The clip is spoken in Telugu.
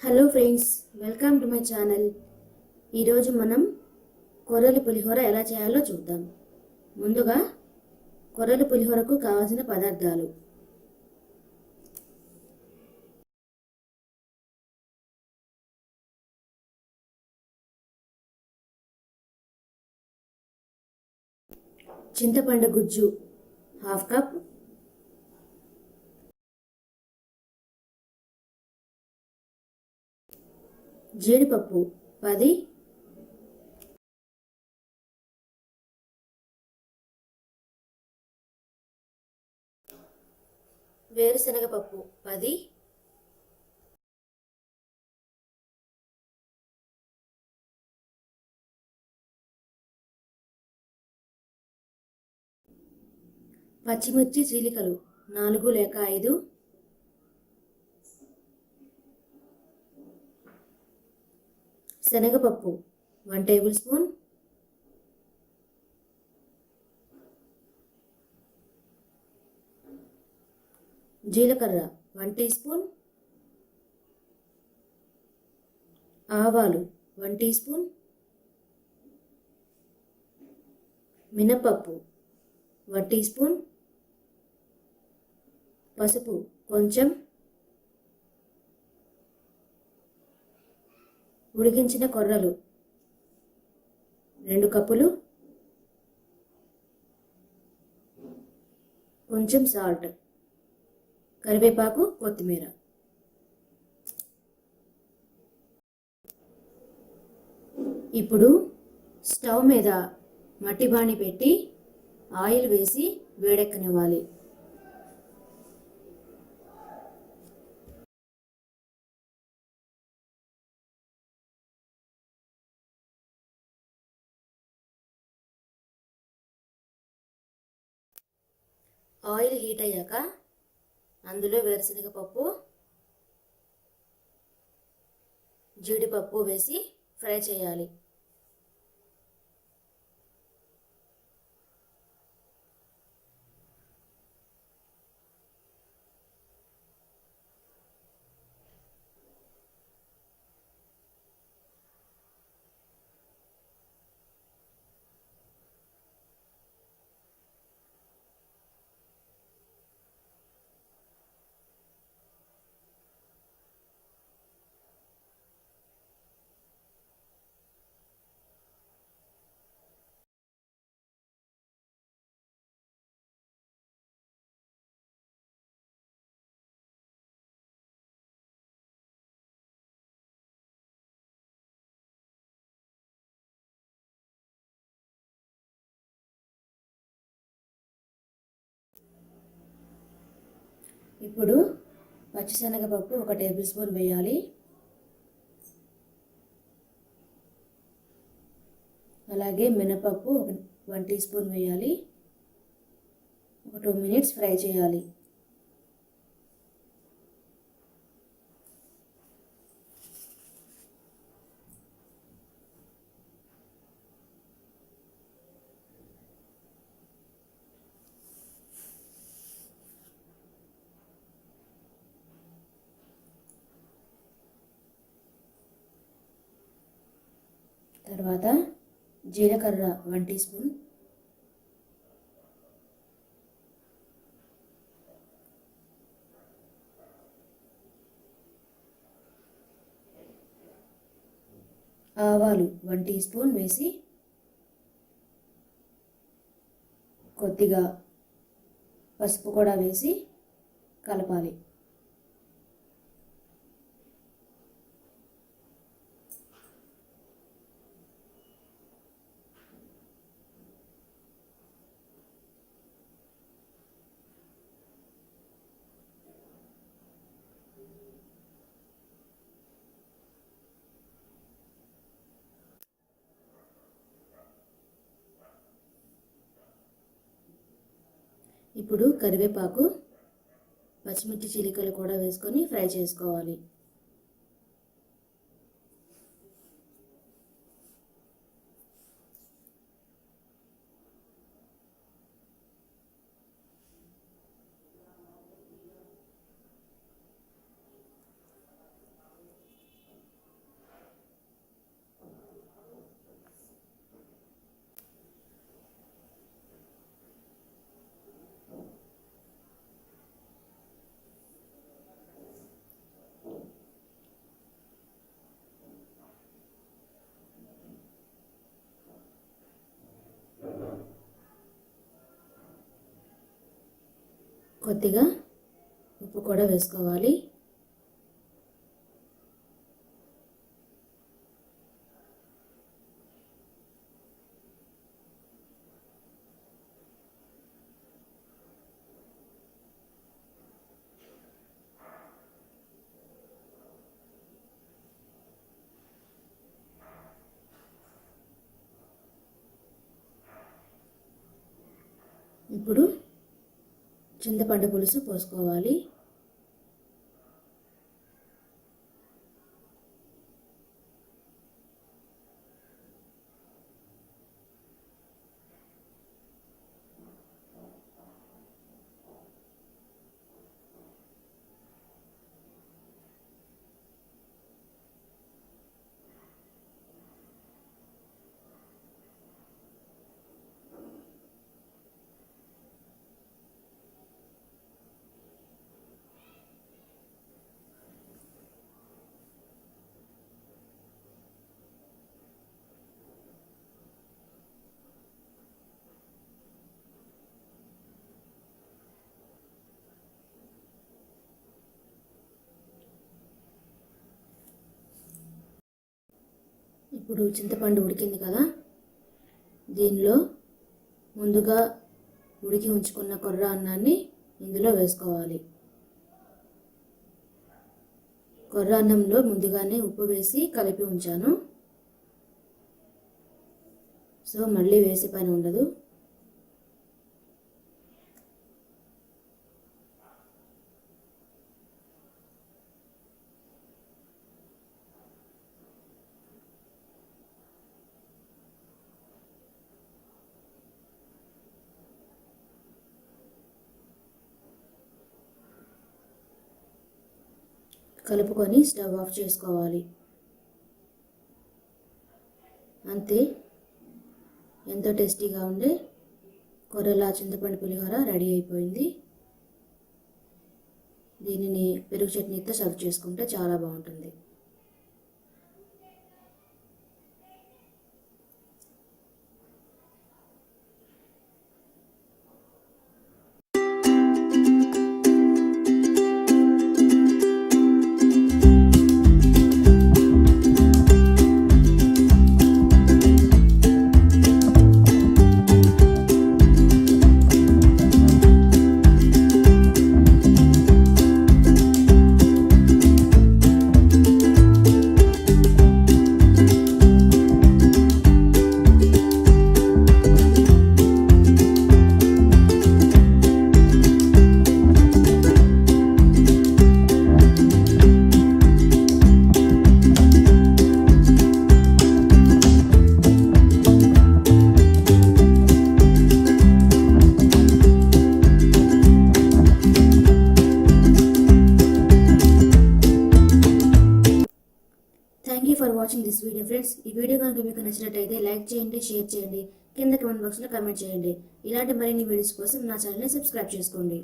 Hello friends, welcome to my channel. ఈరోజు మనం కొర్రల పులిహోర ఎలా చేయాలో చూద్దాం. ముందుగా కొర్రల పులిహోరకు కావాల్సిన పదార్థాలు: చింతపండు గుజ్జు ½ కప్, జీడిపప్పు 10, వేరుశనగపప్పు 10, పచ్చిమిర్చి చీలికలు 4 లేక 5, శనగపప్పు 1 టేబుల్ స్పూన్, జీలకర్ర 1 టీ స్పూన్, ఆవాలు 1 టీ స్పూన్, మినపప్పు 1 టీ స్పూన్, పసుపు కొంచెం, ఉడికించిన కొర్రలు 2 కప్పులు, కొంచెం సాల్ట్, కరివేపాకు, కొత్తిమీర. ఇప్పుడు స్టవ్ మీద మట్టి బాణి పెట్టి ఆయిల్ వేసి వేడెక్కనివ్వాలి. ఆయిల్ హీట్ అయ్యాక అందులో వేరుశనగపప్పు, జీడిపప్పు వేసి ఫ్రై చేయాలి. ఇప్పుడు పచ్చిశనగపప్పు 1 టేబుల్ స్పూన్ వేయాలి. అలాగే మినపప్పు 1 టీ స్పూన్ వేయాలి. ఒక 2 మినిట్స్ ఫ్రై చేయాలి. తర్వాత జీలకర్ర 1 టీ స్పూన్, ఆవాలు 1 టీ స్పూన్ వేసి కొద్దిగా పసుపు కూడా వేసి కలపాలి. ఇప్పుడు కరివేపాకు, పచ్చిమిర్చి చీలికలు కూడా వేసుకొని ఫ్రై చేసుకోవాలి. కొద్దిగా ఉప్పు కూడా వేసుకోవాలి. ఇప్పుడు చింతపండు పులుసు పోసుకోవాలి. ఇప్పుడు చింతపండు ఉడికింది కదా, దీనిలో ముందుగా ఉడికి ఉంచుకున్న కొర్ర అన్నాన్ని ఇందులో వేసుకోవాలి. కొర్ర అన్నంలో ముందుగానే ఉప్పు వేసి కలిపి ఉంచాను, సో మళ్ళీ వేసే పని ఉండదు. కలుపుకొని స్టవ్ ఆఫ్ చేసుకోవాలి. అంతే, ఎంతో టేస్టీగా ఉండే కొర్రల చింతపండు పులిహోర రెడీ అయిపోయింది. దీనిని పెరుగు చట్నీతో సర్వ్ చేసుకుంటే చాలా బాగుంటుంది. Thank you for watching this video friends. ఈ వీడియో కనుక మీకు నచ్చినట్టయితే లైక్ చేయండి, షేర్ చేయండి, కింద కామెంట్ బాక్స్లో కామెంట్ చేయండి. ఇలాంటి మరిన్ని వీడియోస్ కోసం నా ఛానల్ని సబ్స్క్రైబ్ చేసుకోండి.